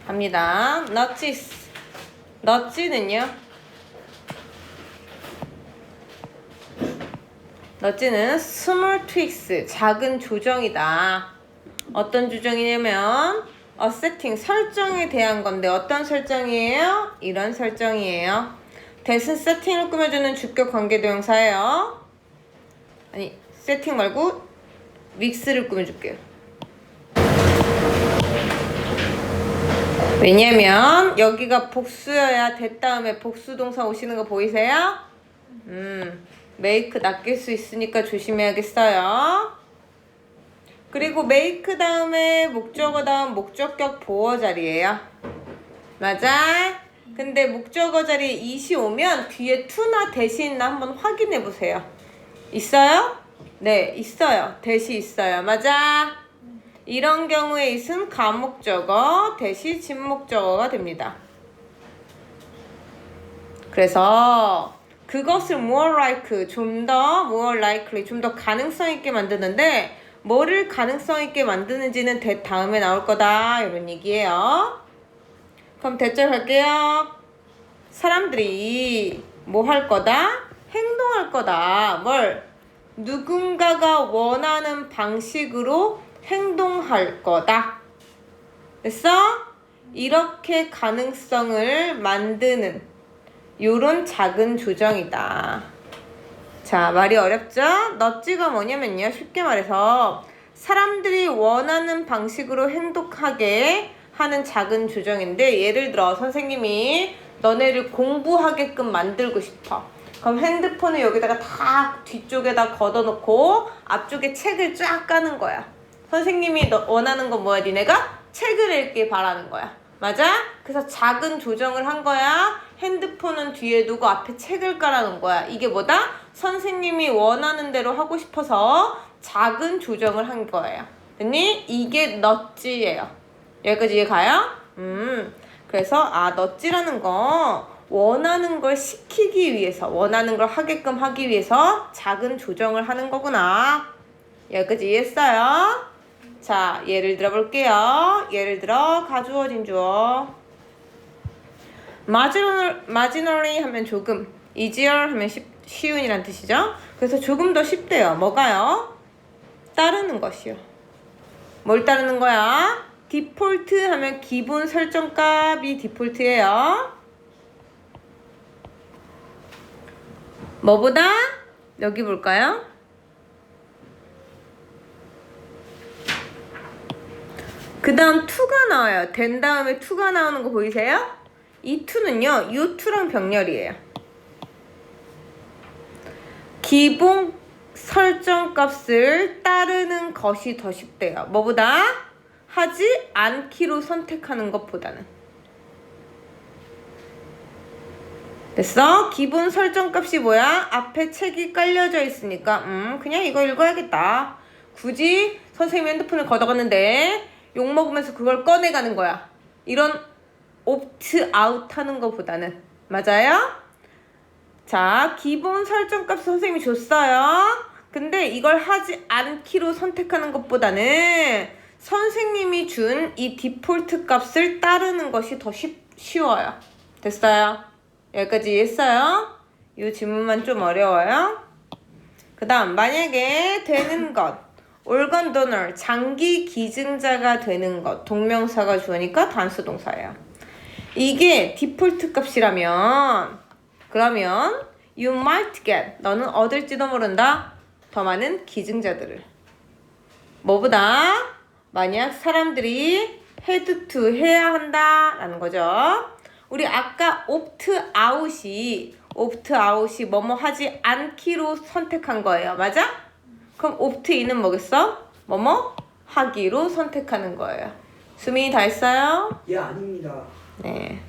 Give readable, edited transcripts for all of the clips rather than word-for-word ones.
갑니다. nudges. nudge는요? nudge는 small tweaks, 작은 조정이다. 어떤 조정이냐면 a setting, 설정에 대한 건데 어떤 설정이에요? 이런 설정이에요. that은 세팅을 꾸며주는 주격 관계대명사예요. 아니, 세팅 말고 믹스를 꾸며줄게요. 왜냐면 여기가 복수여야 that 다음에 복수동사 오시는 거 보이세요? make 낚일 수 있으니까 조심해야겠어요. 그리고 make 다음에 목적어 다음 목적격 보어 자리예요. 맞아? 근데 목적어 자리에 is이 오면 뒤에 to나 that이 있나 한번 확인해 보세요. 있어요? 네, 있어요. that이 있어요. 맞아? 이런 경우에 is은 가목적어, that이 진목적어가 됩니다. 그래서 그것을 more like, 좀 더 more likely, 좀 더 가능성 있게 만드는데 뭐를 가능성 있게 만드는지는 that 다음에 나올 거다 이런 얘기예요. 그럼 대절 할게요. 사람들이 뭐 할 거다? 행동할 거다. 뭘? 누군가가 원하는 방식으로 행동할 거다. 됐어? 이렇게 가능성을 만드는 요런 작은 조정이다. 자, 말이 어렵죠? nudge가 뭐냐면요. 쉽게 말해서 사람들이 원하는 방식으로 행동하게 하는 작은 조정인데 예를 들어 선생님이 너네를 공부하게끔 만들고 싶어. 그럼 핸드폰을 여기다가 다 뒤쪽에다 걷어놓고 앞쪽에 책을 쫙 까는 거야. 선생님이 원하는 건 뭐야? 니네가 책을 읽길 바라는 거야. 맞아? 그래서 작은 조정을 한 거야. 핸드폰은 뒤에 두고 앞에 책을 깔아놓은 거야. 이게 뭐다? 선생님이 원하는 대로 하고 싶어서 작은 조정을 한 거예요. 됐니? 이게 nudge예요. 여기까지 이해 가요? 그래서 nudge라는 거 원하는 걸 시키기 위해서, 원하는 걸 하게끔 하기 위해서 작은 조정을 하는 거구나. 여기까지 이해했어요? 자, 예를 들어 볼게요. 예를 들어 가주어진 주어. marginally 하면 조금, easier 하면 쉬운이란 뜻이죠. 그래서 조금 더 쉽대요. 뭐가요? 따르는 것이요. 뭘 따르는 거야? 디폴트 하면 기본 설정값이 디폴트예요. 뭐보다? 여기 볼까요? 그 다음 to가 나와요. 된 다음에 to가 나오는 거 보이세요? 이 to는요, 이 to랑 병렬이에요. 기본 설정값을 따르는 것이 더 쉽대요. 뭐보다? 하지 않기로 선택하는 것보다는. 됐어? 기본 설정값이 뭐야? 앞에 책이 깔려져 있으니까 그냥 이거 읽어야겠다. 굳이 선생님이 핸드폰을 걷어갔는데 욕먹으면서 그걸 꺼내가는 거야. 이런 옵트아웃 하는 것보다는. 맞아요? 자, 기본 설정값 선생님이 줬어요. 근데 이걸 하지 않기로 선택하는 것보다는 선생님이 준 이 디폴트 값을 따르는 것이 더 쉬워요. 됐어요? 여기까지 이해했어요? 이 질문만 좀 어려워요. 그 다음 만약에 되는 것 organ donor, 장기 기증자가 되는 것, 동명사가 주어니까 단수 동사예요. 이게 디폴트 값이라면 그러면 you might get, 너는 얻을지도 모른다, 더 많은 기증자들을. 뭐보다? 만약 사람들이 had to, 해야 한다 라는 거죠. 우리 아까 opt-out이 뭐뭐 하지 않기로 선택한 거예요. 맞아? 그럼 opt-in은 뭐겠어? 뭐뭐 하기로 선택하는 거예요. 수민이 다 했어요? 예, 아닙니다. 네.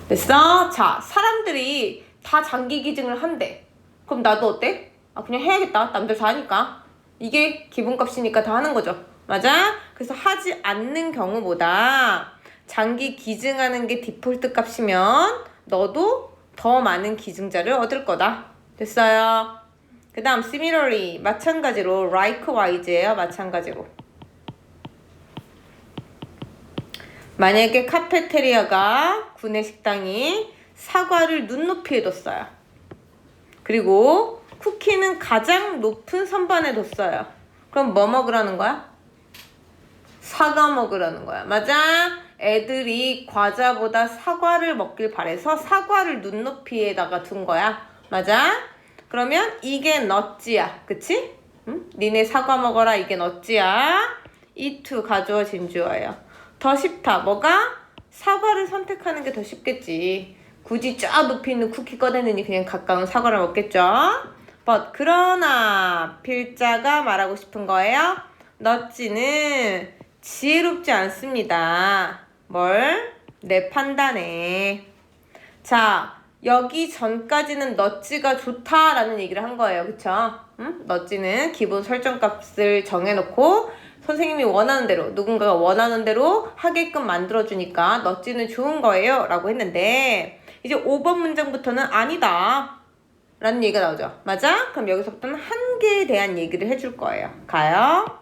됐어? 자, 사람들이 다 장기 기증을 한대. 그럼 나도 어때? 그냥 해야겠다. 남들 다 하니까. 이게 기본값이니까 다 하는 거죠. 맞아? 그래서 하지 않는 경우보다 장기 기증하는 게 디폴트 값이면 너도 더 많은 기증자를 얻을 거다. 됐어요? 그 다음 similarly, 마찬가지로, likewise예요. 마찬가지로. 만약에 카페테리아가 구내식당이 사과를 눈높이에 뒀어요. 그리고 쿠키는 가장 높은 선반에 뒀어요. 그럼 뭐 먹으라는 거야? 사과 먹으라는 거야. 맞아? 애들이 과자보다 사과를 먹길 바래서 사과를 눈높이에다가 둔 거야. 맞아? 그러면 이게 넛지야. 그치? 응? 니네 사과 먹어라. 이게 넛지야. 이투 가져와 진주어예요. 더 쉽다. 뭐가? 사과를 선택하는 게 더 쉽겠지. 굳이 쫙 높이 있는 쿠키 꺼내느니 그냥 가까운 사과를 먹겠죠? But 그러나 필자가 말하고 싶은 거예요. 넛지는 지혜롭지 않습니다. 뭘? 내 판단에. 자, 여기 전까지는 넛지가 좋다라는 얘기를 한 거예요. 그쵸? 응? 넛지는 기본 설정값을 정해놓고 선생님이 원하는 대로, 누군가가 원하는 대로 하게끔 만들어주니까 넛지는 좋은 거예요 라고 했는데 이제 5번 문장부터는 아니다 라는 얘기가 나오죠. 맞아? 그럼 여기서부터는 한계에 대한 얘기를 해줄 거예요. 가요.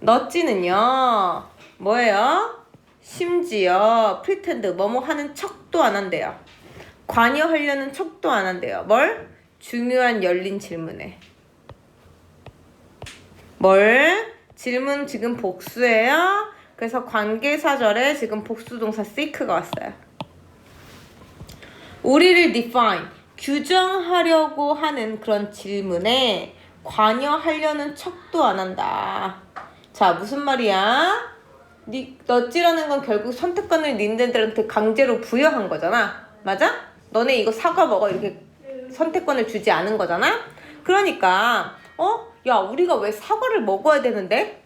넛지는요 뭐예요? 심지어 프리텐드 뭐뭐 하는 척도 안 한대요. 관여하려는 척도 안 한대요. 뭘? 중요한 열린 질문에. 뭘? 질문 지금 복수예요. 그래서 관계사절에 지금 복수동사 seek가 왔어요. 우리를 define, 규정하려고 하는 그런 질문에 관여하려는 척도 안 한다. 자, 무슨 말이야? 넛지라는 건 결국 선택권을 니네들한테 강제로 부여한 거잖아. 맞아? 너네 이거 사과 먹어 이렇게 선택권을 주지 않은 거잖아. 그러니까 야 우리가 왜 사과를 먹어야 되는데?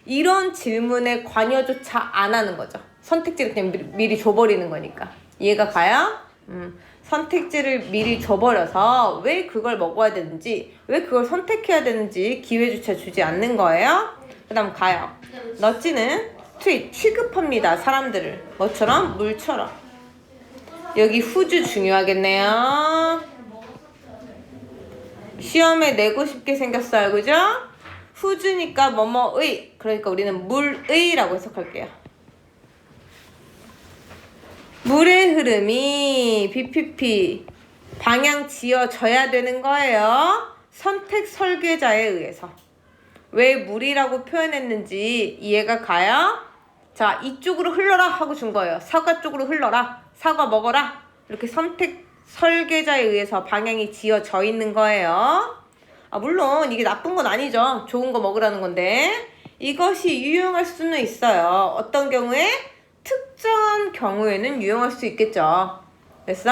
이런 질문에 관여조차 안 하는 거죠. 선택지를 그냥 미리 줘버리는 거니까. 이해가 가요? 선택지를 미리 줘버려서 왜 그걸 먹어야 되는지, 왜 그걸 선택해야 되는지 기회조차 주지 않는 거예요. 그 다음 가요. 넛지는 취급합니다. 사람들을. 뭐처럼? 물처럼. 여기 후주 중요하겠네요. 시험에 내고 싶게 생겼어요. 그죠? 후주니까 뭐뭐의. 그러니까 우리는 물의라고 해석할게요. 물의 흐름이 BPP 방향 지어져야 되는 거예요. 선택 설계자에 의해서. 왜 물이라고 표현했는지 이해가 가요? 자, 이쪽으로 흘러라 하고 준 거예요. 사과 쪽으로 흘러라. 사과 먹어라. 이렇게 선택 설계자에 의해서 방향이 지어져 있는 거예요. 물론 이게 나쁜 건 아니죠. 좋은 거 먹으라는 건데 이것이 유용할 수는 있어요. 어떤 경우에? 특정한 경우에는 유용할 수 있겠죠. 됐어?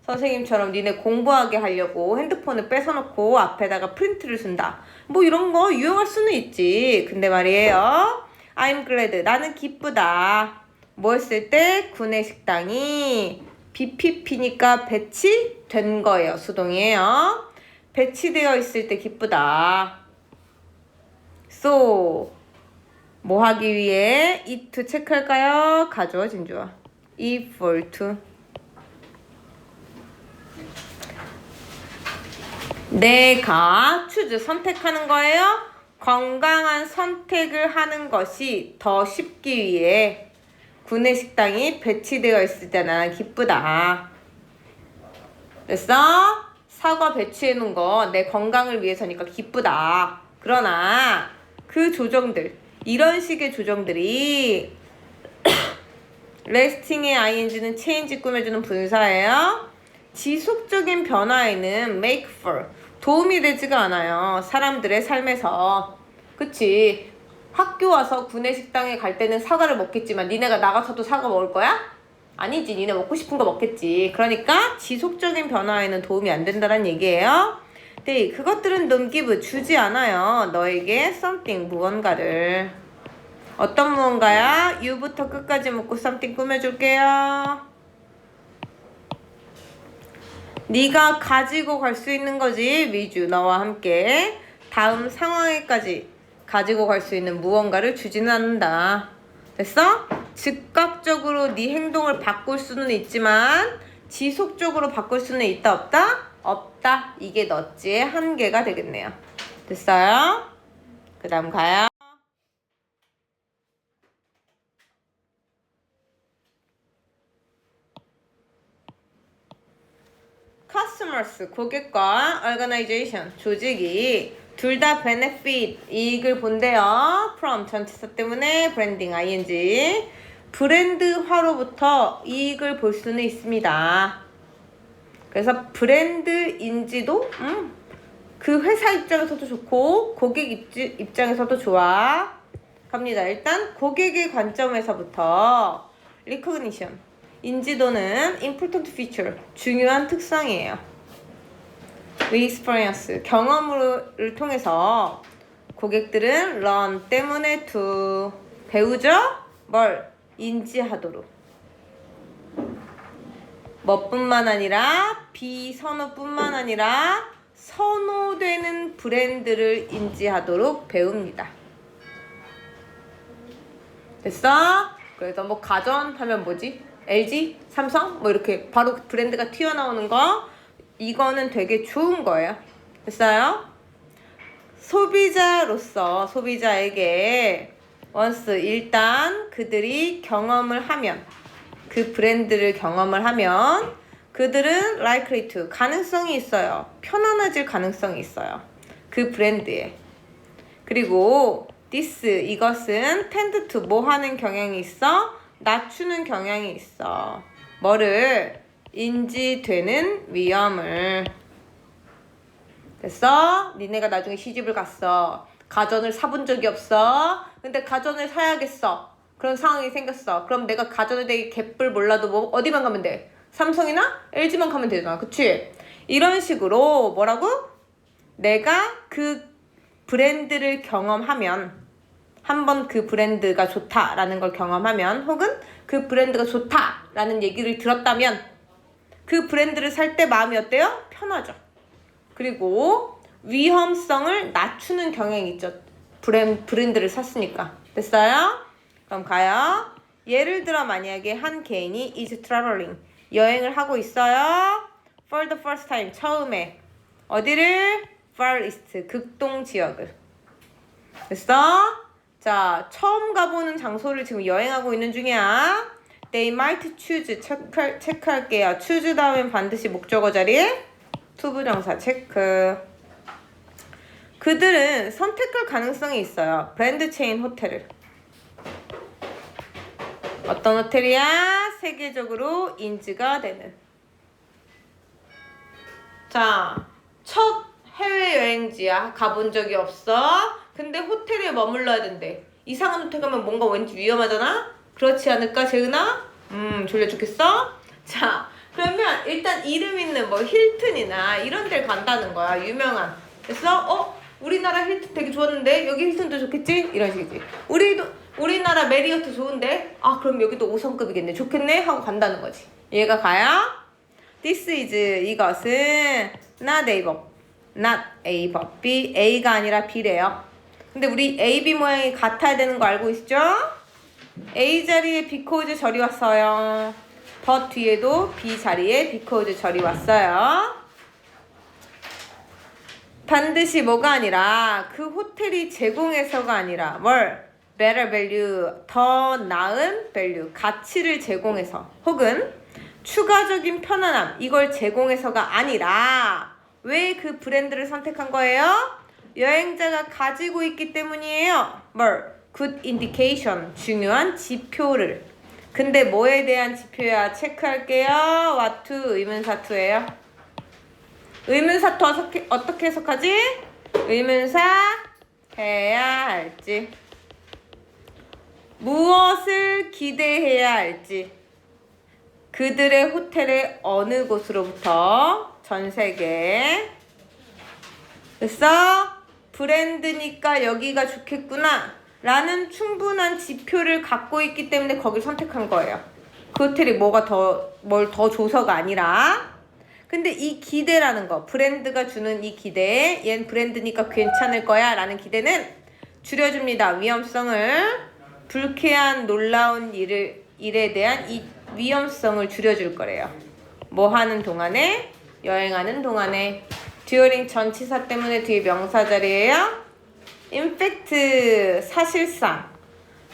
선생님처럼 니네 공부하게 하려고 핸드폰을 뺏어놓고 앞에다가 프린트를 준다. 뭐 이런 거 유용할 수는 있지. 근데 말이에요. I'm glad. 나는 기쁘다. 뭐 했을 때? 구내식당이 BPP니까 배치된 거예요. 수동이에요. 배치되어 있을 때 기쁘다. So 뭐 하기 위해? it 체크할까요? 가져와 진주아. equal to 내가 choose 선택하는 거예요. 건강한 선택을 하는 것이 더 쉽기 위해 구내식당이 배치되어 있을 때 나는 기쁘다. 됐어? 사과 배치해 놓은 거 내 건강을 위해서니까 기쁘다. 그러나 그 조정들, 이런 식의 조정들이 lasting의 ing는 change 꾸며주는 분사예요. 지속적인 변화에는 make for 도움이 되지가 않아요. 사람들의 삶에서. 그치? 학교 와서 구내식당에 갈 때는 사과를 먹겠지만 니네가 나가서도 사과 먹을 거야? 아니지. 니네 먹고 싶은 거 먹겠지. 그러니까 지속적인 변화에는 도움이 안 된다는 얘기예요. 네, 그것들은 don't give 주지 않아요. 너에게 something 무언가를. 어떤 무언가야? U부터 끝까지 묶고 something 꾸며줄게요. 네가 가지고 갈 수 있는 거지. 위주 너와 함께 다음 상황에까지 가지고 갈 수 있는 무언가를 주지는 않는다. 됐어? 즉각적으로 네 행동을 바꿀 수는 있지만 지속적으로 바꿀 수는 있다 없다? 없다. 이게 넛지의 한계가 되겠네요. 됐어요? 그 다음 가요. customers, 고객과 organization, 조직이 둘 다 benefit, 이익을 본대요. from, 전치사 때문에 branding, ing. 브랜드화로부터 이익을 볼 수는 있습니다. 그래서 브랜드 인지도 그 회사 입장에서도 좋고 고객 입장에서도 좋아. 갑니다. 일단 고객의 관점에서부터 recognition, 인지도는 important feature, 중요한 특성이에요. experience, 경험을 통해서 고객들은 learn 때문에 to, 배우죠? 뭘? 인지하도록. 뭐뿐만 아니라 비선호뿐만 아니라 선호되는 브랜드를 인지하도록 배웁니다. 됐어? 그래서 뭐 가전 하면 뭐지? LG? 삼성? 뭐 이렇게 바로 브랜드가 튀어나오는 거, 이거는 되게 좋은 거예요. 됐어요? 소비자로서 소비자에게 once, 일단 그들이 경험을 하면, 그 브랜드를 경험을 하면 그들은 likely to, 가능성이 있어요. 편안해질 가능성이 있어요. 그 브랜드에. 그리고 this, 이것은 tend to, 뭐 하는 경향이 있어? 낮추는 경향이 있어. 뭐를? 인지되는 위험을. 됐어? 니네가 나중에 시집을 갔어. 가전을 사본 적이 없어. 근데 가전을 사야겠어. 그런 상황이 생겼어. 그럼 내가 가전에 대해 개뿔 몰라도 뭐 어디만 가면 돼? 삼성이나 LG만 가면 되잖아. 그치? 이런 식으로 뭐라고? 내가 그 브랜드를 경험하면, 한번 그 브랜드가 좋다라는 걸 경험하면, 혹은 그 브랜드가 좋다라는 얘기를 들었다면 그 브랜드를 살 때 마음이 어때요? 편하죠. 그리고 위험성을 낮추는 경향이 있죠. 브랜드를 샀으니까. 됐어요? 그럼 가요. 예를 들어 만약에 한 개인이 is traveling, 여행을 하고 있어요. for the first time, 처음에. 어디를? far east, 극동 지역을. 됐어? 자, 처음 가보는 장소를 지금 여행하고 있는 중이야. They might choose, 체크할게요. choose 다음엔 반드시 목적어 자리에 투부정사 체크. 그들은 선택할 가능성이 있어요. 브랜드 체인 호텔을. 어떤 호텔이야? 세계적으로 인지가 되는. 자, 첫 해외여행지야. 가본 적이 없어. 근데 호텔에 머물러야 된대. 이상한 호텔 가면 뭔가 왠지 위험하잖아? 그렇지 않을까, 재은아? 졸려 죽겠어? 자, 그러면 일단 이름 있는 뭐 힐튼이나 이런 데를 간다는 거야. 유명한. 그래서 우리나라 힐튼 되게 좋았는데 여기 힐튼도 좋겠지? 이런 식이지. 우리나라 메리어트 좋은데? 아, 그럼 여기도 5성급이겠네. 좋겠네? 하고 간다는 거지. 얘가 가요. This is, 이것은 not A, but B. A가 아니라 B래요. 근데 우리 A, B 모양이 같아야 되는 거 알고 있죠? A 자리에 because 절이 왔어요. but 뒤에도 B 자리에 because 절이 왔어요. 반드시 뭐가 아니라 그 호텔이 제공해서가 아니라 뭘? better value, 더 나은 value, 가치를 제공해서, 혹은 추가적인 편안함, 이걸 제공해서가 아니라 왜 그 브랜드를 선택한 거예요? 여행자가 가지고 있기 때문이에요. 뭘? good indication, 중요한 지표를. 근데 뭐에 대한 지표야? 체크할게요. what to, 의문사 to예요. 의문사 to 어떻게 해석하지? 의문사 해야 할지, 무엇을 기대해야 할지, 그들의 호텔의 어느 곳으로부터, 전 세계. 됐어? 브랜드니까 여기가 좋겠구나 라는 충분한 지표를 갖고 있기 때문에 거길 선택한 거예요. 그 호텔이 뭘 더 줘서가 아니라. 근데 이 기대라는 거, 브랜드가 주는 이 기대, 얜 브랜드니까 괜찮을 거야 라는 기대는 줄여줍니다. 위험성을, 불쾌한 놀라운 일에 대한 이 위험성을 줄여줄 거래요. 뭐 하는 동안에? 여행하는 동안에. during 전치사 때문에 뒤에 명사 자리예요. in fact, 사실상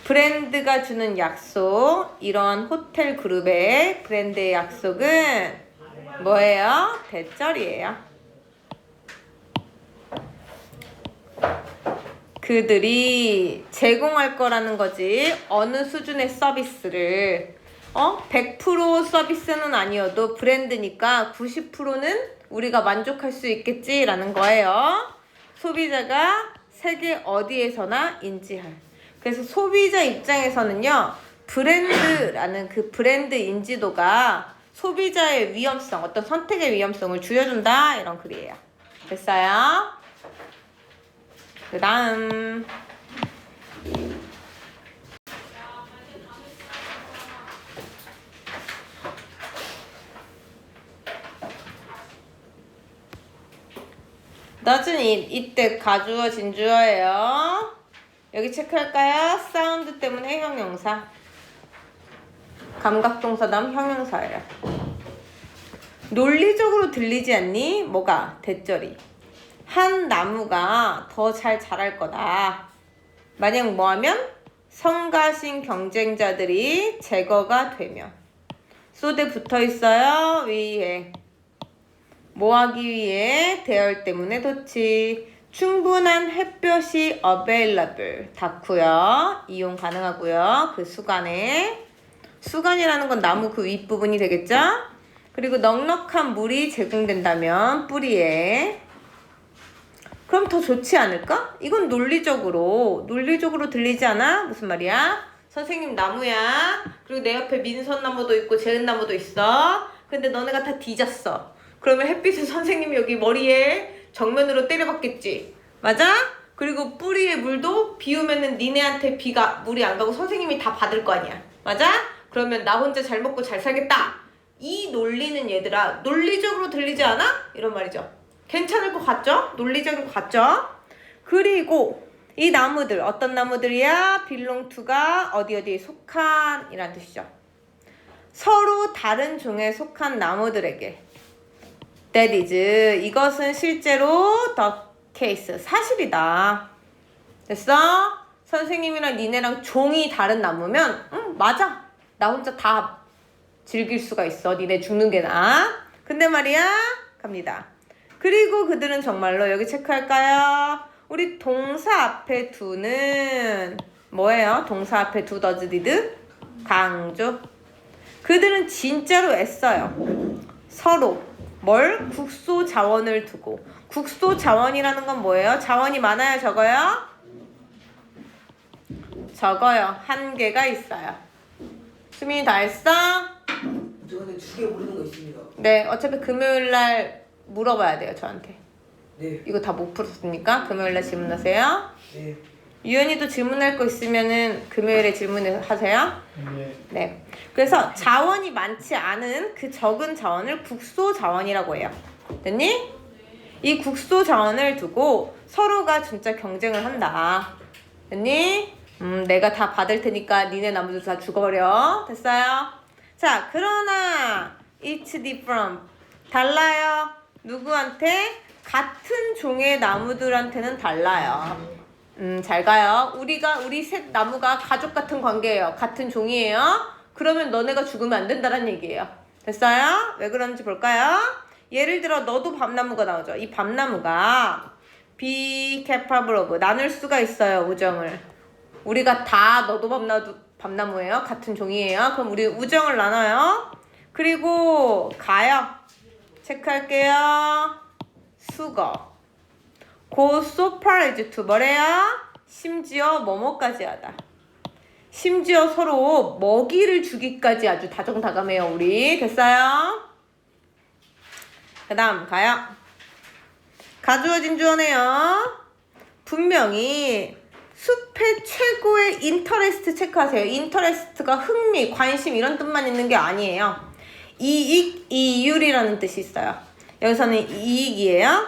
브랜드가 주는 약속, 이런 호텔 그룹의 브랜드의 약속은 뭐예요? 대절이에요. 그들이 제공할 거라는 거지. 어느 수준의 서비스를. 100% 서비스는 아니어도 브랜드니까 90%는 우리가 만족할 수 있겠지라는 거예요. 소비자가 세계 어디에서나 인지할. 그래서 소비자 입장에서는요, 브랜드라는 그 브랜드 인지도가 소비자의 위험성, 어떤 선택의 위험성을 줄여준다, 이런 글이에요. 됐어요? 그 다음 doesn't it, 이때 가주어 진주어예요. 여기 체크할까요? 사운드 때문에 형용사. 감각동사 다음 형용사예요. 논리적으로 들리지 않니? 뭐가? 대절이. 한 나무가 더 잘 자랄 거다. 만약 뭐하면? 성가신 경쟁자들이 제거가 되면. 쏟에 붙어있어요. 위에. 뭐하기 위해? 대열 때문에 좋지. 충분한 햇볕이 available. 닿고요. 이용 가능하고요. 그 수간에. 수간이라는 건 나무 그 윗부분이 되겠죠? 그리고 넉넉한 물이 제공된다면 뿌리에. 그럼 더 좋지 않을까? 이건 논리적으로 들리지 않아? 무슨 말이야? 선생님 나무야. 그리고 내 옆에 민선나무도 있고 재은나무도 있어. 근데 너네가 다 뒤졌어. 그러면 햇빛을 선생님이 여기 머리에 정면으로 때려봤겠지. 맞아? 그리고 뿌리에 물도 비 오면은 니네한테 물이 안 가고 선생님이 다 받을 거 아니야. 맞아? 그러면 나 혼자 잘 먹고 잘 살겠다. 이 논리는 얘들아 논리적으로 들리지 않아? 이런 말이죠. 괜찮을 것 같죠? 논리적인 것 같죠? 그리고 이 나무들 어떤 나무들이야? belong to가 어디에 속한 이란 뜻이죠. 서로 다른 종에 속한 나무들에게 that is 이것은 실제로 the case 사실이다. 됐어? 선생님이랑 니네랑 종이 다른 나무면 맞아. 나 혼자 다 즐길 수가 있어. 니네 죽는 게 나아. 근데 말이야 갑니다. 그리고 그들은 정말로 여기 체크할까요? 우리 동사 앞에 두는 뭐예요? 동사 앞에 두 does did? 강조. 그들은 진짜로 애써요. 서로 뭘? 국소 자원을 두고. 국소 자원이라는 건 뭐예요? 자원이 많아요? 적어요? 적어요. 한계가 있어요. 수민이 다 했어? 저 근데 2개 모르는 거 있습니다. 네, 어차피 금요일날 물어봐야 돼요, 저한테. 네. 이거 다 못 풀었습니까? 금요일날 질문하세요. 네. 유연이도 질문할 거 있으면은 금요일에 질문을 하세요. 네. 네. 그래서 자원이 많지 않은 그 적은 자원을 국소 자원이라고 해요. 됐니? 이 국소 자원을 두고 서로가 진짜 경쟁을 한다. 됐니? 내가 다 받을 테니까 니네 나무들 다 죽어버려. 됐어요? 자, 그러나 it's different. 달라요. 누구한테? 같은 종의 나무들한테는 달라요. 잘 가요. 우리 셋 나무가 가족 같은 관계예요. 같은 종이에요. 그러면 너네가 죽으면 안 된다는 얘기예요. 됐어요? 왜 그런지 볼까요? 예를 들어 너도 밤나무가 나오죠. 이 밤나무가 be capable of 나눌 수가 있어요. 우정을. 우리가 다 너도 밤나무예요. 같은 종이에요. 그럼 우리 우정을 나눠요. 그리고 가요. 체크할게요. 수거. go so far as to 뭐래요? 심지어 뭐뭐까지 하다. 심지어 서로 먹이를 주기까지 아주 다정다감해요. 우리. 됐어요? 그 다음 가요. 가주어 진주어네요. 분명히 숲의 최고의 인터레스트 체크하세요. 인터레스트가 흥미, 관심 이런 뜻만 있는 게 아니에요. 이익, 이율이라는 뜻이 있어요. 여기서는 이익이에요.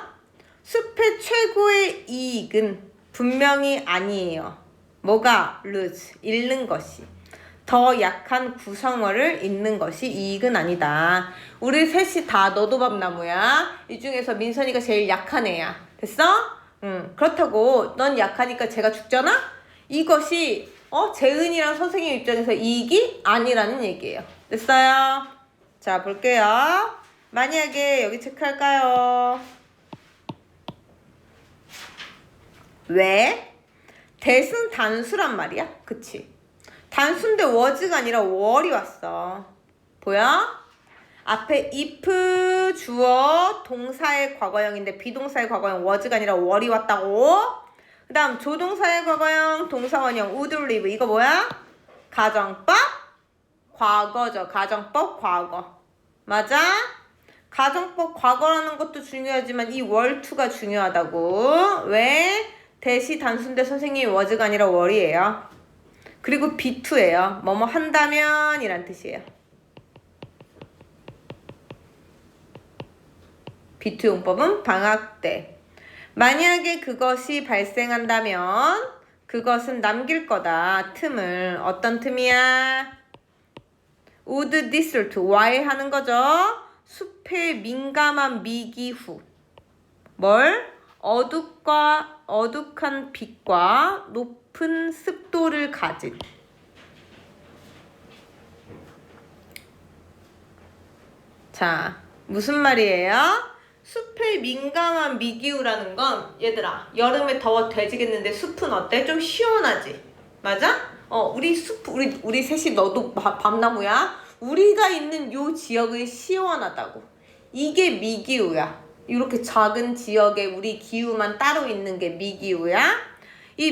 숲의 최고의 이익은 분명히 아니에요. 뭐가? lose, 잃는 것이. 더 약한 구성어를 잃는 것이 이익은 아니다. 우리 셋이 다 너도 밤나무야. 이 중에서 민선이가 제일 약한 애야. 됐어? 그렇다고 넌 약하니까 쟤가 죽잖아? 이것이 재은이랑 선생님 입장에서 이익이 아니라는 얘기예요. 됐어요? 자, 볼게요. 만약에 여기 체크할까요? 왜? 대승 단수란 말이야. 그치? 단수인데 was가 아니라 were이 왔어. 보여? 앞에 if 주어 동사의 과거형인데 비동사의 과거형 was가 아니라 were이 왔다고. 그 다음 조동사의 과거형 동사원형 would live. 이거 뭐야? 가정법 과거죠. 가정법 과거. 맞아? 가정법 과거라는 것도 중요하지만 이 were to가 중요하다고. 왜? 대시 단수인데 선생님이 was가 아니라 were이에요. 그리고 be to예요. 뭐뭐 한다면 이란 뜻이에요. be to 용법은 방학 때. 만약에 그것이 발생한다면 그것은 남길 거다. 틈을. 어떤 틈이야? would thistle to. why 하는 거죠? 숲의 민감한 미기후. 뭘? 어둑한 빛과 높은 습도를 가진. 자, 무슨 말이에요? 숲의 민감한 미기후라는 건 얘들아 여름에 더워 돼지겠는데 숲은 어때? 좀 시원하지? 맞아? 우리 숲 우리 셋이 너도 밤나무야? 우리가 있는 요 지역은 시원하다고. 이게 미기후야. 이렇게 작은 지역에 우리 기후만 따로 있는 게 미기후야. 이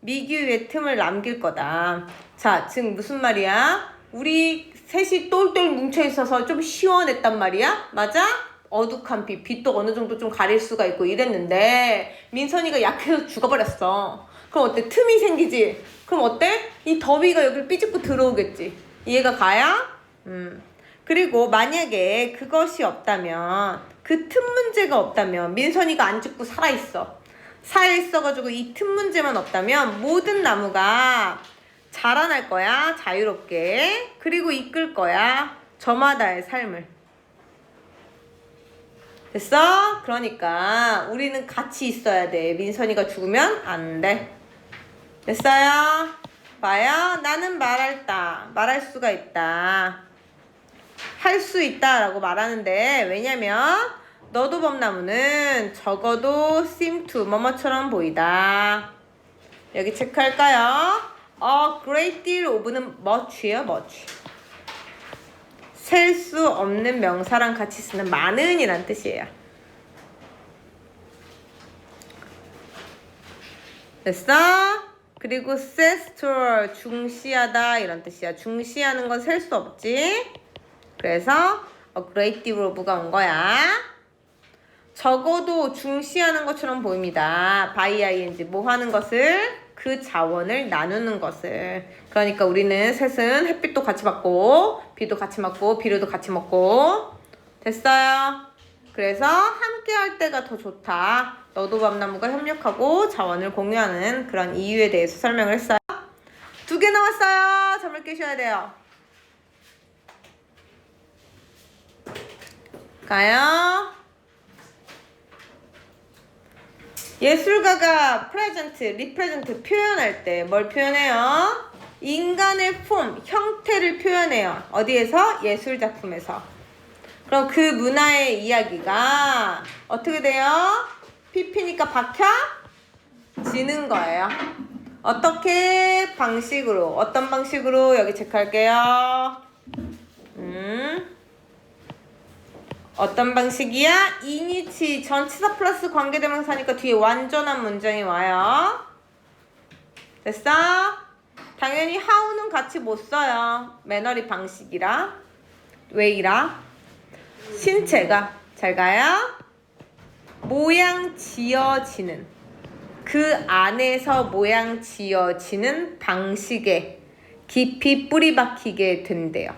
미기후의 틈을 남길 거다. 자, 지금 무슨 말이야? 우리 셋이 똘똘 뭉쳐 있어서 좀 시원했단 말이야? 맞아? 어둑한 빛도 어느 정도 좀 가릴 수가 있고 이랬는데 민선이가 약해서 죽어버렸어. 그럼 어때? 틈이 생기지? 그럼 어때? 이 더위가 여기를 삐집고 들어오겠지. 이해가 가야? 그리고 만약에 그것이 없다면 그 틈 문제가 없다면 민선이가 안 죽고 살아있어가지고 이 틈 문제만 없다면 모든 나무가 자라날 거야. 자유롭게. 그리고 이끌 거야. 저마다의 삶을. 됐어? 그러니까 우리는 같이 있어야 돼. 민선이가 죽으면 안 돼. 됐어요? 봐요. 나는 말할 수가 있다. 할 수 있다 라고 말하는데 왜냐면 너도 범나무는 적어도 seem to 뭐뭐처럼 보이다. 여기 체크할까요? A great deal of는 much예요. much. 셀 수 없는 명사랑 같이 쓰는 많은 이란 뜻이에요. 됐어? 그리고 세스토럴 중시하다 이런 뜻이야. 중시하는 건 셀 수 없지. 그래서 a great deal of가 온 거야. 적어도 중시하는 것처럼 보입니다. by ing 뭐 하는 것을? 그 자원을 나누는 것을. 그러니까 우리는 셋은 햇빛도 같이 받고 비도 같이 맞고 비료도 같이 먹고. 됐어요? 그래서 함께 할 때가 더 좋다. 너도 밤나무가 협력하고 자원을 공유하는 그런 이유에 대해서 설명을 했어요. 2개 나왔어요. 잠을 깨셔야 돼요. 가요. 예술가가 리프레젠트 표현할 때 뭘 표현해요? 인간의 폼, 형태를 표현해요. 어디에서? 예술작품에서. 그럼 그 문화의 이야기가 어떻게 돼요? PP니까 박혀지는 거예요. 어떤 방식으로 여기 체크할게요. 어떤 방식이야? 이니치 전치사 플러스 관계대명사니까 뒤에 완전한 문장이 와요. 됐어? 당연히 how는 같이 못 써요. 매너리 방식이라. 왜이라? 신체가 잘 가요? 모양 지어지는 그 안에서 모양 지어지는 방식에 깊이 뿌리 박히게 된대요.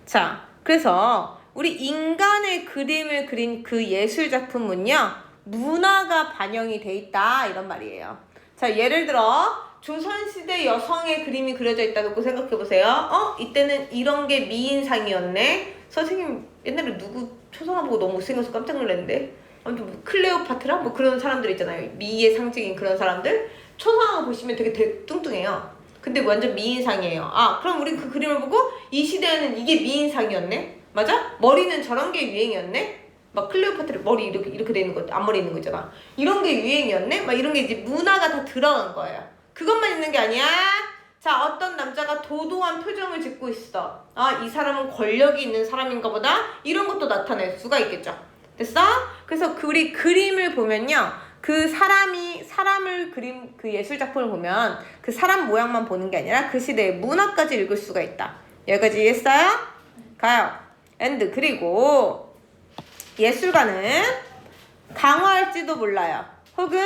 자, 그래서 우리 인간의 그림을 그린 그 예술 작품은요 문화가 반영이 돼 있다 이런 말이에요. 자, 예를 들어 조선시대 여성의 그림이 그려져 있다고 생각해 보세요. 이때는 이런 게 미인상이었네. 선생님 옛날에 누구 초상화 보고 너무 못생겨서 깜짝 놀랐는데 아무튼 뭐 클레오파트라 뭐 그런 사람들 있잖아요. 미의 상징인 그런 사람들 초상화 보시면 되게 뚱뚱해요. 근데 완전 미인상이에요. 아, 그럼 우리 그 그림을 보고 이 시대에는 이게 미인상이었네? 맞아? 머리는 저런 게 유행이었네? 막 클레오파트라 머리 이렇게 돼 있는 거, 앞머리 있는 거 있잖아. 이런 게 유행이었네? 막 이런 게 이제 문화가 다 들어간 거예요. 그것만 있는 게 아니야. 자, 어떤 남자가 도도한 표정을 짓고 있어. 아, 이 사람은 권력이 있는 사람인가 보다. 이런 것도 나타낼 수가 있겠죠. 됐어? 그래서 우리 그림을 보면요. 그 사람을 그림, 그 예술 작품을 보면 그 사람 모양만 보는 게 아니라 그 시대의 문화까지 읽을 수가 있다. 여기까지 이해했어요? 가요. and 그리고 예술가는 강화할지도 몰라요. 혹은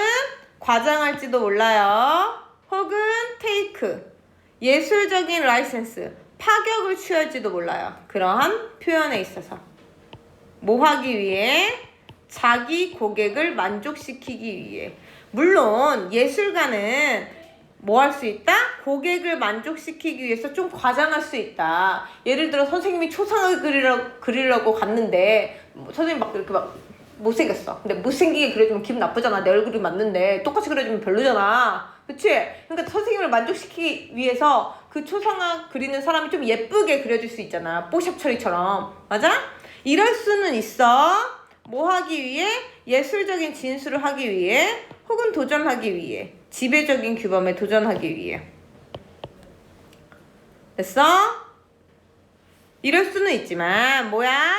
과장할지도 몰라요. 혹은 테이크, 예술적인 라이센스, 파격을 취할지도 몰라요. 그러한 표현에 있어서 뭐 하기 위해? 자기 고객을 만족시키기 위해. 물론 예술가는 뭐 할 수 있다? 고객을 만족시키기 위해서 좀 과장할 수 있다. 예를 들어 선생님이 초상을 그리려고 갔는데 선생님 막 이렇게 막 못생겼어. 근데 못생기게 그려주면 기분 나쁘잖아. 내 얼굴이 맞는데 똑같이 그려주면 별로잖아. 그치? 그러니까 선생님을 만족시키기 위해서 그 초상화 그리는 사람이 좀 예쁘게 그려줄 수 있잖아. 뽀샵 처리처럼. 맞아? 이럴 수는 있어. 뭐 하기 위해? 예술적인 진술을 하기 위해, 혹은 도전하기 위해. 지배적인 규범에 도전하기 위해. 됐어? 이럴 수는 있지만 뭐야?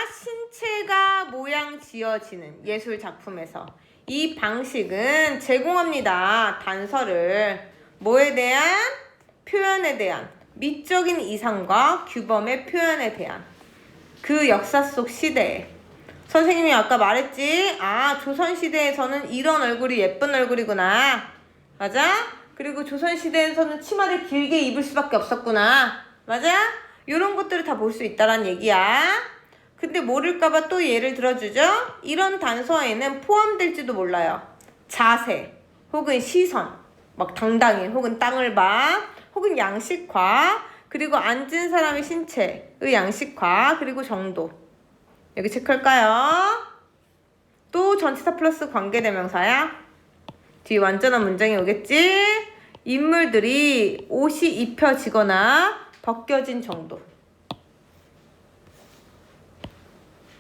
신체가 모양 지어지는 예술 작품에서 이 방식은 제공합니다. 단서를. 뭐에 대한? 표현에 대한 미적인 이상과 규범의 표현에 대한 그 역사 속 시대에. 선생님이 아까 말했지? 아, 조선시대에서는 이런 얼굴이 예쁜 얼굴이구나. 맞아? 그리고 조선시대에서는 치마를 길게 입을 수밖에 없었구나. 맞아? 이런 것들을 다 볼 수 있다란 얘기야. 근데 모를까봐 또 예를 들어주죠? 이런 단서에는 포함될지도 몰라요. 자세, 혹은 시선, 막 당당히, 혹은 땅을 봐, 혹은 양식화, 그리고 앉은 사람의 신체의 양식화, 그리고 정도. 여기 체크할까요? 또 전치사 플러스 관계대명사야. 뒤에 완전한 문장이 오겠지? 인물들이 옷이 입혀지거나 벗겨진 정도.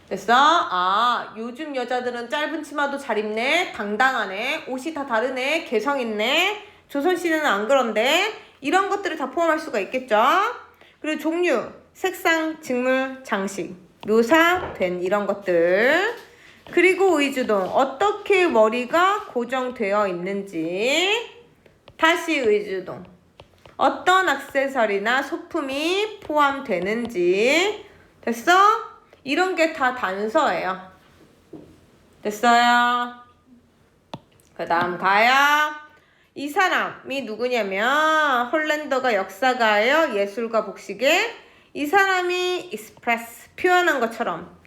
됐어? 아, 요즘 여자들은 짧은 치마도 잘 입네. 당당하네. 옷이 다 다르네. 개성 있네. 조선시대는 안 그런데. 이런 것들을 다 포함할 수가 있겠죠? 그리고 종류, 색상, 직물, 장식, 묘사된 이런 것들. 그리고 의주동, 어떻게 머리가 고정되어 있는지. 다시 의주동, 어떤 액세서리나 소품이 포함되는지. 됐어? 이런 게 다 단서예요. 됐어요? 그 다음 가요. 이 사람이 누구냐면 홀란더가 역사가예요. 예술가 복식에 이 사람이 express, 표현한 것처럼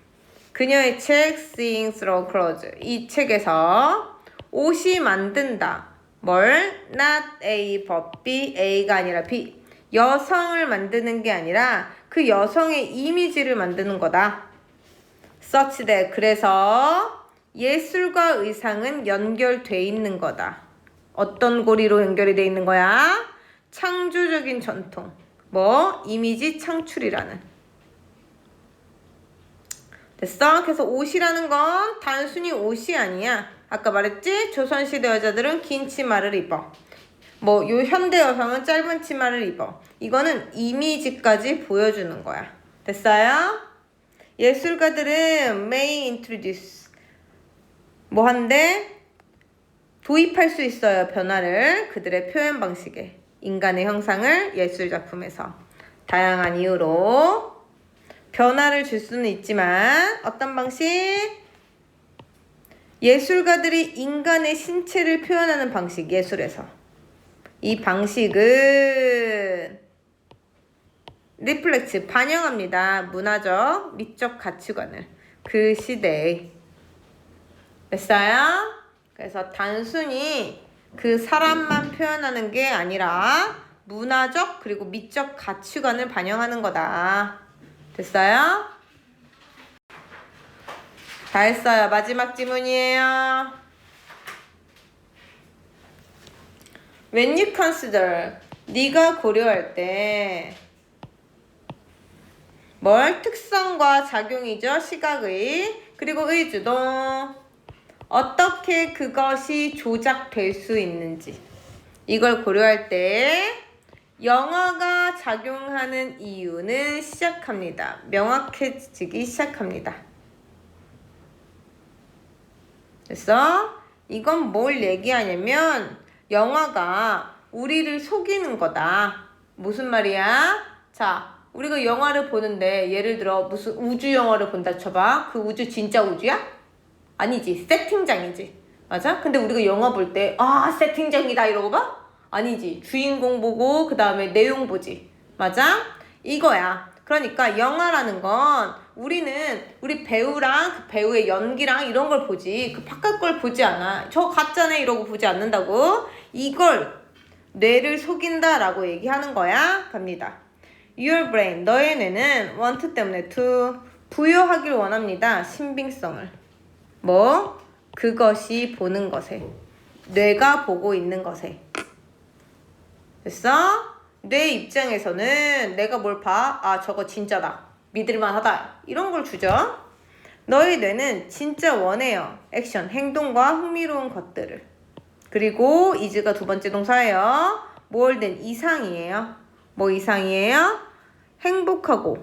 그녀의 책 Seeing Through Clothes, 이 책에서 옷이 만든다. 뭘? Not A but B, A가 아니라 B. 여성을 만드는 게 아니라 그 여성의 이미지를 만드는 거다. Such that, 그래서 예술과 의상은 연결돼 있는 거다. 어떤 고리로 연결이 돼 있는 거야? 창조적인 전통. 뭐? 이미지 창출이라는. 됐어? 그래서 옷이라는 건 단순히 옷이 아니야. 아까 말했지? 조선시대 여자들은 긴 치마를 입어. 뭐 요 현대 여성은 짧은 치마를 입어. 이거는 이미지까지 보여주는 거야. 됐어요? 예술가들은 may introduce, 뭐 한데? 도입할 수 있어요. 변화를 그들의 표현 방식에. 인간의 형상을 예술 작품에서 다양한 이유로 변화를 줄 수는 있지만 어떤 방식? 예술가들이 인간의 신체를 표현하는 방식, 예술에서. 이 방식은 리플렉트, 반영합니다. 문화적, 미적 가치관을 그 시대에. 됐어요? 그래서 단순히 그 사람만 표현하는 게 아니라 문화적 그리고 미적 가치관을 반영하는 거다. 됐어요? 다 했어요. 마지막 지문이에요. When you consider, 네가 고려할 때 뭘? 특성과 작용이죠. 시각의. 그리고 의주동. 어떻게 그것이 조작될 수 있는지. 이걸 고려할 때 영어가 작용하는 이유는 시작합니다. 명확해지기 시작합니다. 그래서 이건 뭘 얘기하냐면 영화가 우리를 속이는 거다. 무슨 말이야? 자, 우리가 영화를 보는데 예를 들어 무슨 우주 영화를 본다 쳐봐. 그 우주 진짜 우주야? 아니지. 세팅장이지. 맞아? 근데 우리가 영화 볼 때 세팅장이다 이러고 봐? 아니지. 주인공 보고 그 다음에 내용 보지. 맞아? 이거야. 그러니까 영화라는 건 우리는 우리 배우랑 그 배우의 연기랑 이런 걸 보지 그 바깥 걸 보지 않아. 저 가짜네 이러고 보지 않는다고. 이걸 뇌를 속인다 라고 얘기하는 거야. 갑니다. Your brain, 너의 뇌는 want 때문에 to 부여하길 원합니다. 신빙성을. 뭐? 그것이 보는 것에. 뇌가 보고 있는 것에. 됐어? 뇌 입장에서는 내가 뭘 봐? 저거 진짜다. 믿을만하다. 이런 걸 주죠. 너의 뇌는 진짜 원해요. 액션, 행동과 흥미로운 것들을. 그리고 is가 두 번째 동사예요. 뭘 된 이상이에요. 뭐 이상이에요? 행복하고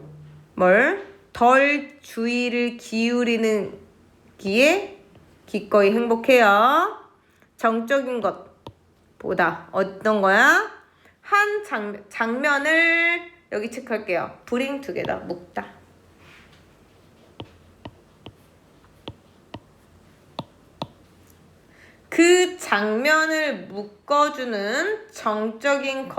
덜 주의를 기울이는 기에 기꺼이 행복해요. 정적인 것보다 어떤 거야? 한 장면을 여기 체크할게요. bring together, 묶다. 그 장면을 묶어주는 정적인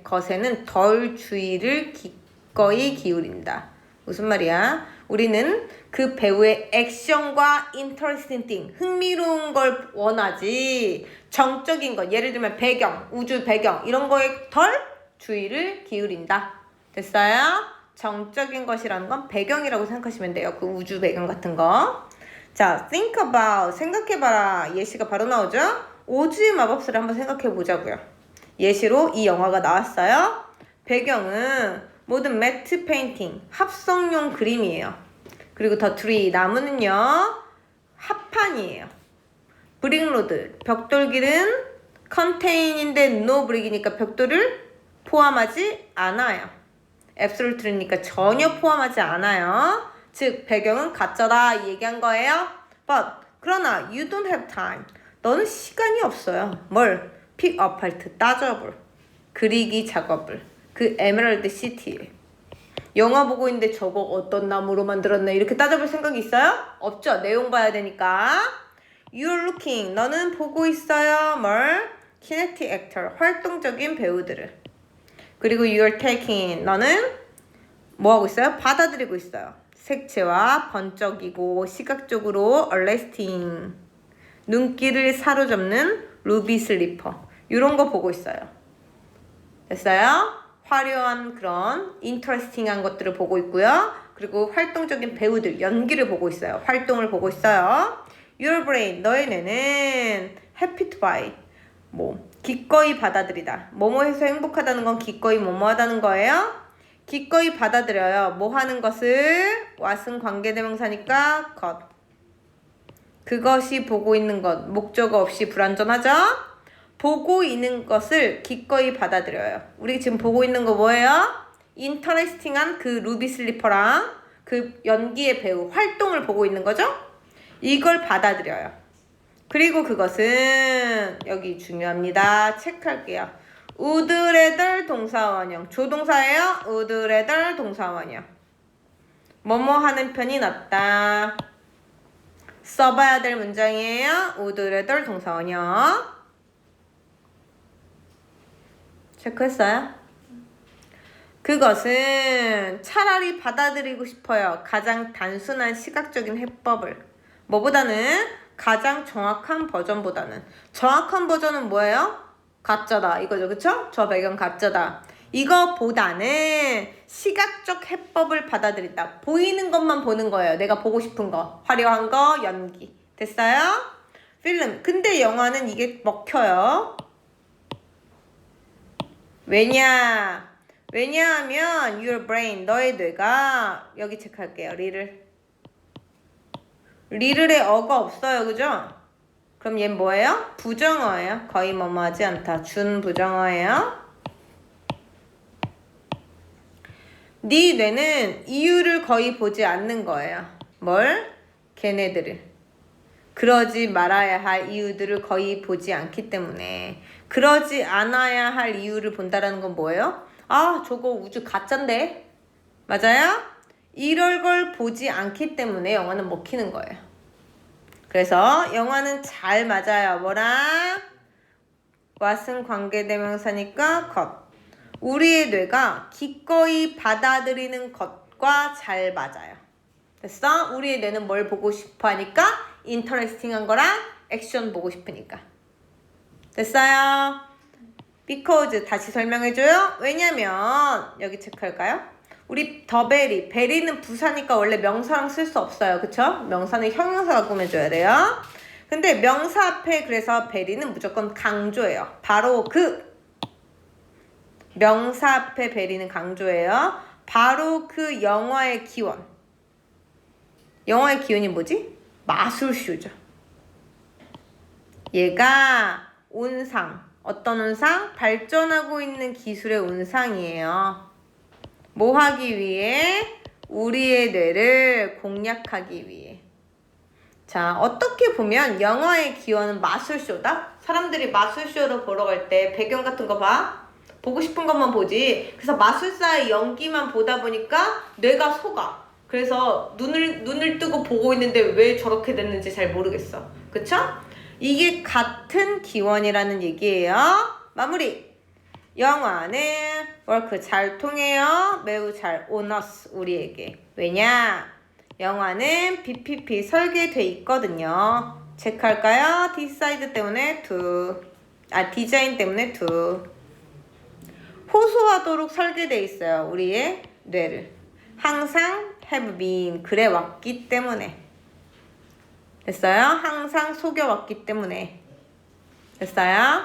것에는 덜 주의를 기꺼이 기울인다. 무슨 말이야? 우리는 그 배우의 액션과 interesting thing, 흥미로운 걸 원하지 정적인 것, 예를 들면 배경, 우주 배경 이런 거에 덜 주의를 기울인다. 됐어요? 정적인 것이라는 건 배경이라고 생각하시면 돼요. 그 우주 배경 같은 거. 자, think about, 생각해봐라. 예시가 바로 나오죠? 오즈의 마법사를 한번 생각해보자고요. 예시로 이 영화가 나왔어요. 배경은 모든 매트 페인팅, 합성용 그림이에요. 그리고 더 트리, 나무는요, 합판이에요. 브릭로드, 벽돌길은 컨테인인데 노 브릭이니까 벽돌을 포함하지 않아요. 앱솔루트니까 전혀 포함하지 않아요. 즉 배경은 가짜다 얘기한 거예요. But 그러나 you don't have time. 너는 시간이 없어요. 뭘? pick apart, 따져볼. 그리기 작업을. 그 에메랄드 시티에. 영화 보고 있는데 저거 어떤 나무로 만들었네 이렇게 따져볼 생각이 있어요? 없죠. 내용 봐야 되니까. You're looking. 너는 보고 있어요. 뭘? kinetic actor. 활동적인 배우들을. 그리고 you're taking. 너는 뭐 하고 있어요? 받아들이고 있어요. 색채와 번쩍이고 시각적으로 arresting. 눈길을 사로잡는 루비 슬리퍼. 이런 거 보고 있어요. 됐어요? 화려한 그런 인터레스팅한 것들을 보고 있고요. 그리고 활동적인 배우들, 연기를 보고 있어요. 활동을 보고 있어요. Your brain, 너의 뇌는 happy to buy. 기꺼이 받아들이다. 뭐뭐해서 행복하다는 건 기꺼이 뭐뭐하다는 거예요. 기꺼이 받아들여요. 뭐 하는 것을 what은 관계대명사니까 것. 그것이 보고 있는 것. 목적어 없이 불완전하죠? 보고 있는 것을 기꺼이 받아들여요. 우리 지금 보고 있는 거 뭐예요? 인터레스팅한 그 루비 슬리퍼랑 그 연기의 배우 활동을 보고 있는 거죠? 이걸 받아들여요. 그리고 그것은 여기 중요합니다. 체크할게요. would rather 동사원형. 조동사예요. would rather 동사원형. 뭐뭐 하는 편이 낫다. 써봐야 될 문장이에요. would rather 동사원형. 체크했어요? 그것은 차라리 받아들이고 싶어요. 가장 단순한 시각적인 해법을. 뭐보다는 가장 정확한 버전보다는. 정확한 버전은 뭐예요? 가짜다 이거죠. 그쵸? 저 배경 가짜다. 이거보다는 시각적 해법을 받아들인다. 보이는 것만 보는 거예요. 내가 보고 싶은 거. 화려한 거, 연기. 됐어요? 필름. 근데 영화는 이게 먹혀요. 왜냐하면 your brain, 너의 뇌가 여기 체크할게요. 리를에 어가 없어요. 그죠? 그럼 얘는 뭐예요? 부정어예요. 거의 뭐뭐하지 않다. 준부정어예요. 네 뇌는 이유를 거의 보지 않는 거예요. 뭘? 걔네들을. 그러지 말아야 할 이유들을 거의 보지 않기 때문에. 그러지 않아야 할 이유를 본다라는 건 뭐예요? 아, 저거 우주 가짠데? 맞아요? 이럴 걸 보지 않기 때문에 영화는 먹히는 거예요. 그래서 영화는 잘 맞아요. 뭐랑? what은 관계대명사니까 것. 우리의 뇌가 기꺼이 받아들이는 것과 잘 맞아요. 됐어? 우리의 뇌는 뭘 보고 싶어 하니까? 인터레스팅한 거랑 액션 보고 싶으니까. 됐어요? because 다시 설명해줘요. 왜냐면 여기 체크할까요? 우리 베리는 부사니까 원래 명사랑 쓸 수 없어요. 그쵸? 명사는 형용사가 꾸며줘야 돼요. 근데 명사 앞에 그래서 베리는 무조건 강조예요. 바로 명사 앞에 베리는 강조예요. 바로 그 영화의 기원. 영화의 기원이 뭐지? 마술쇼죠. 얘가 온상. 어떤 온상? 발전하고 있는 기술의 온상이에요. 뭐 하기 위해? 우리의 뇌를 공략하기 위해. 자, 어떻게 보면 영화의 기원은 마술쇼다? 사람들이 마술쇼를 보러 갈 때 배경 같은 거 봐? 보고 싶은 것만 보지. 그래서 마술사의 연기만 보다 보니까 뇌가 속아. 그래서 눈을 뜨고 보고 있는데 왜 저렇게 됐는지 잘 모르겠어. 그쵸? 이게 같은 기원이라는 얘기예요. 마무리. 영화는 work 잘 통해요. 매우 잘 on us 우리에게. 왜냐? 영화는 BPP 설계돼 있거든요. 체크할까요? decide 때문에 to. 디자인 때문에 to. 호소하도록 설계돼 있어요. 우리의 뇌를. 항상 have been 그래 왔기 때문에. 됐어요? 항상 속여왔기 때문에. 됐어요?